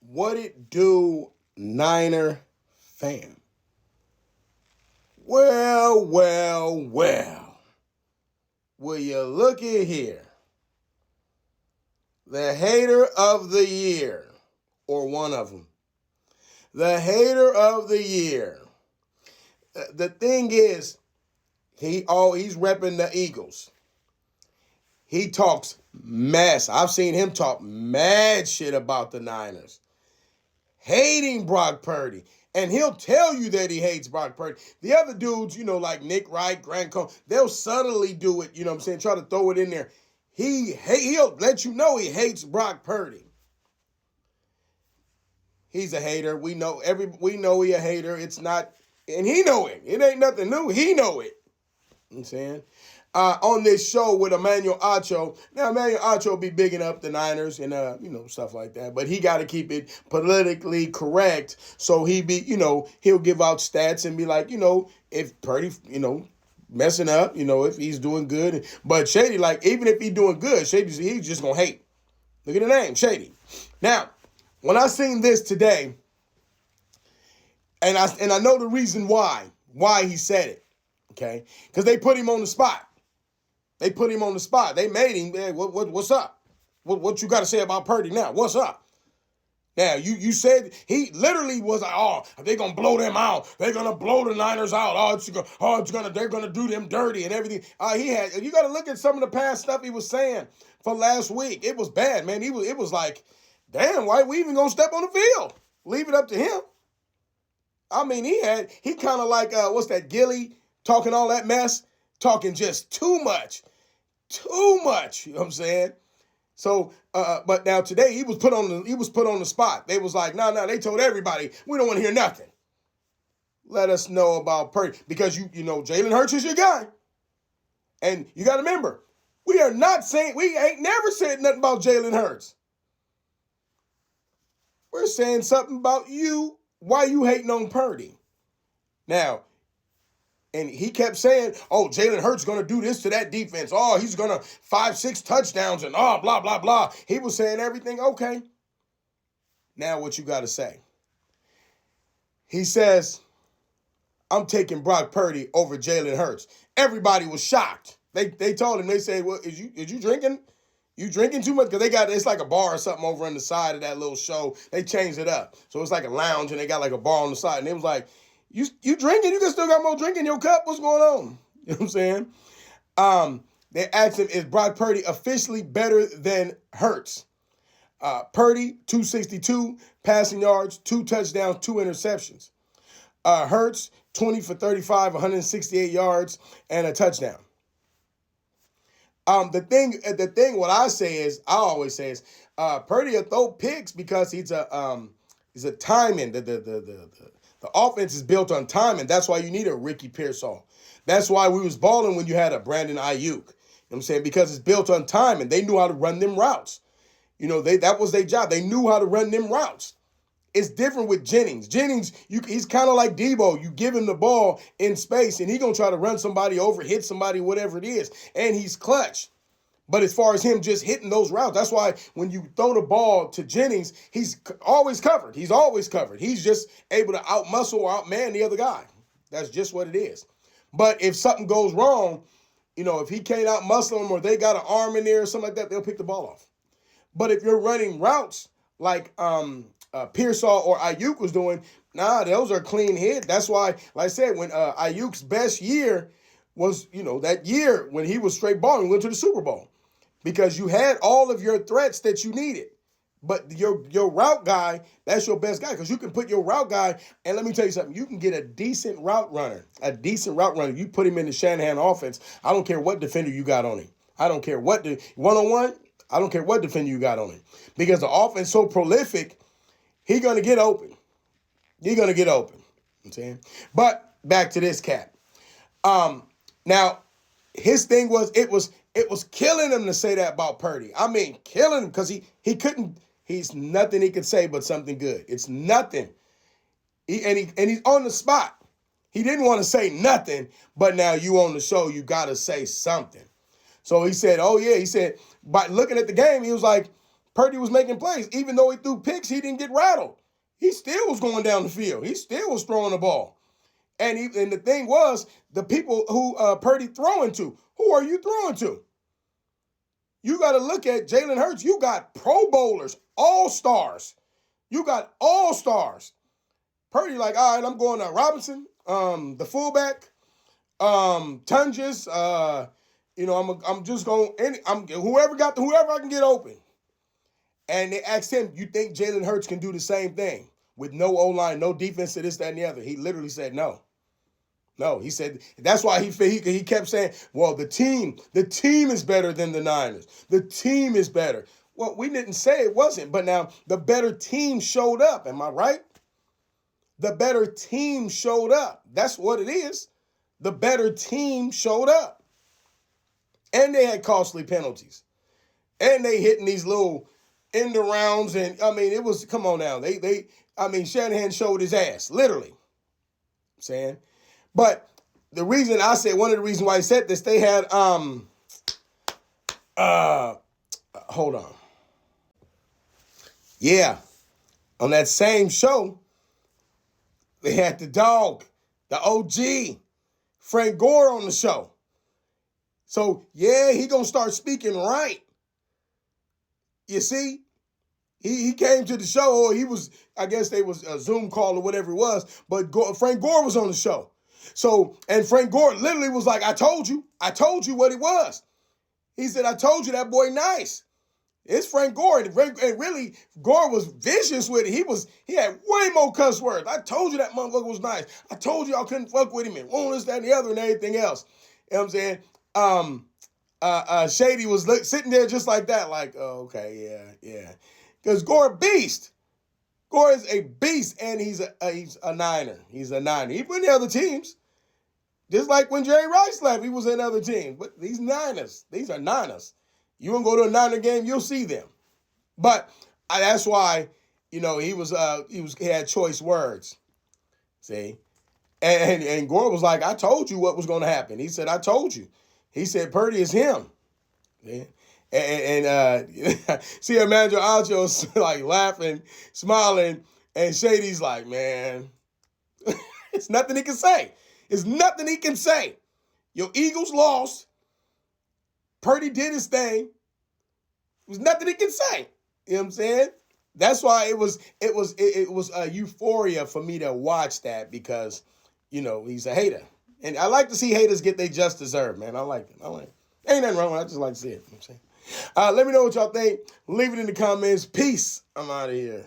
What it do, Niner fam? Well. Will you look at here? The hater of the year, or one of them. The hater of the year. The thing is, he's repping the Eagles. He talks mess. I've seen him talk mad shit about the Niners. Hating Brock Purdy. And he'll tell you that he hates Brock Purdy. The other dudes, like Nick Wright, Grant Cole, they'll subtly do it, try to throw it in there. He'll let you know he hates Brock Purdy. He's a hater. We know he a hater. It's not, and he know it. It ain't nothing new. He know it. You know what I'm saying? On this show with Emmanuel Acho. Now, Emmanuel Acho be bigging up the Niners and, stuff like that. But he got to keep it politically correct. So he'll give out stats and be like, if Purdy, messing up, if he's doing good. But Shady, even if he's doing good, he's just going to hate. Look at the name, Shady. Now, when I seen this today, and I know the reason why he said it, okay? Because they put him on the spot. They made him, man, what's up? What you got to say about Purdy now? What's up? Now, you said he literally was like, oh, they're going to blow them out. They're going to blow the Niners out. They're going to do them dirty and everything. You got to look at some of the past stuff he was saying for last week. It was bad, man. It was like, damn, why we even going to step on the field? Leave it up to him. I mean, he kind of like, what's that, Gilly, talking all that mess, talking just too much, you know what I'm saying? So, but now today he was put on the spot. They was like, no, they told everybody, we don't want to hear nothing. Let us know about Purdy, because you know Jalen Hurts is your guy. And you got to remember, we ain't never said nothing about Jalen Hurts. We're saying something about you, why you hating on Purdy. Now, and he kept saying, oh, Jalen Hurts going to do this to that defense. Oh, he's going to 5-6 touchdowns and blah, blah, blah. He was saying everything. Okay. Now what you got to say? He says, I'm taking Brock Purdy over Jalen Hurts. Everybody was shocked. They told him, they said, well, is you drinking? You drinking too much? Because it's like a bar or something over on the side of that little show. They changed it up. So it's like a lounge and they got like a bar on the side. And it was like, you drinking? You can still got more drink in your cup? What's going on? You know what I'm saying? They asked him, is Brock Purdy officially better than Hurts? Purdy, 262 passing yards, 2 touchdowns, 2 interceptions. Hurts, 20 for 35, 168 yards, and a touchdown. The thing, what I always say is, Purdy will throw picks because he's a timing. The offense is built on timing. That's why you need a Ricky Pearsall. That's why we was balling when you had a Brandon Ayuk. You know what I'm saying? Because it's built on timing. They knew how to run them routes. That was their job. They knew how to run them routes. It's different with Jennings. He's kind of like Debo. You give him the ball in space, and he's going to try to run somebody over, hit somebody, whatever it is. And he's clutch. But as far as him just hitting those routes, that's why when you throw the ball to Jennings, he's always covered. He's just able to outmuscle or outman the other guy. That's just what it is. But if something goes wrong, if he can't outmuscle him or they got an arm in there or something like that, they'll pick the ball off. But if you're running routes like Pearsall or Ayuk was doing, those are clean hit. That's why, like I said, when Ayuk's best year was, that year when he was straight balling, he went to the Super Bowl. Because you had all of your threats that you needed. But your route guy, that's your best guy. Because you can put your route guy, and let me tell you something, you can get a decent route runner. You put him in the Shanahan offense. I don't care what defender you got on him. I don't care what one-on-one, I don't care what defender you got on him. Because the offense is so prolific, he's going to get open. You know what I'm saying? But back to this cat. Now, his thing was, it was killing him to say that about Purdy. I mean, killing him because he couldn't, he's nothing he could say but something good. It's nothing. He's on the spot. He didn't want to say nothing, but now you on the show, you got to say something. So he said, oh yeah, by looking at the game, he was like, Purdy was making plays. Even though he threw picks, he didn't get rattled. He still was going down the field. He still was throwing the ball. And the thing was, the people who Purdy throwing to, who are you throwing to? You got to look at Jalen Hurts. You got Pro Bowlers, all-stars. You got all-stars. Purdy like, all right, I'm going to Robinson, the fullback, Tunges, I'm just going, whoever I can get open. And they asked him, you think Jalen Hurts can do the same thing with no O-line, no defense to this, that, and the other? He literally said no. No, he said, that's why he kept saying, well, the team is better than the Niners. The team is better. Well, we didn't say it wasn't, but now the better team showed up. Am I right? The better team showed up. That's what it is. The better team showed up. And they had costly penalties. And they hitting these little end arounds. And, I mean, it was, come on now. Shanahan showed his ass, literally. I'm saying. But the reason I said, one of the reasons why he said this, they had, hold on. Yeah. On that same show, they had the dog, the OG, Frank Gore on the show. So, yeah, he going to start speaking right. You see? He came to the show, or he was, I guess they was a Zoom call or whatever it was, but Frank Gore was on the show. So, and Frank Gore literally was like, I told you what it was. He said, I told you that boy nice. It's Frank Gore. And really, Gore was vicious with it. He had way more cuss words. I told you that motherfucker was nice. I told you I couldn't fuck with him and all this, that, and the other, and everything else. You know what I'm saying? Shady was sitting there just like that, like, oh, okay, yeah. Because Gore beast. Gore is a beast, and he's a Niner. He's a Niner. He went in the other teams. Just like when Jerry Rice left, he was in other teams. But these Niners, these are Niners. You want to go to a Niner game, you'll see them. But that's why, he had choice words. See? And Gore was like, I told you what was going to happen. He said, I told you. He said, Purdy is him. See? And see Emmanuel Acho's like laughing, smiling, and Shady's like, man, it's nothing he can say. It's nothing he can say. Your Eagles lost. Purdy did his thing. There's nothing he can say. You know what I'm saying? That's why it was a euphoria for me to watch that because, he's a hater. And I like to see haters get their just deserved, man. I like it. Ain't nothing wrong with it. I just like to see it. You know what I'm saying? Let me know what y'all think. Leave it in the comments. Peace. I'm out of here.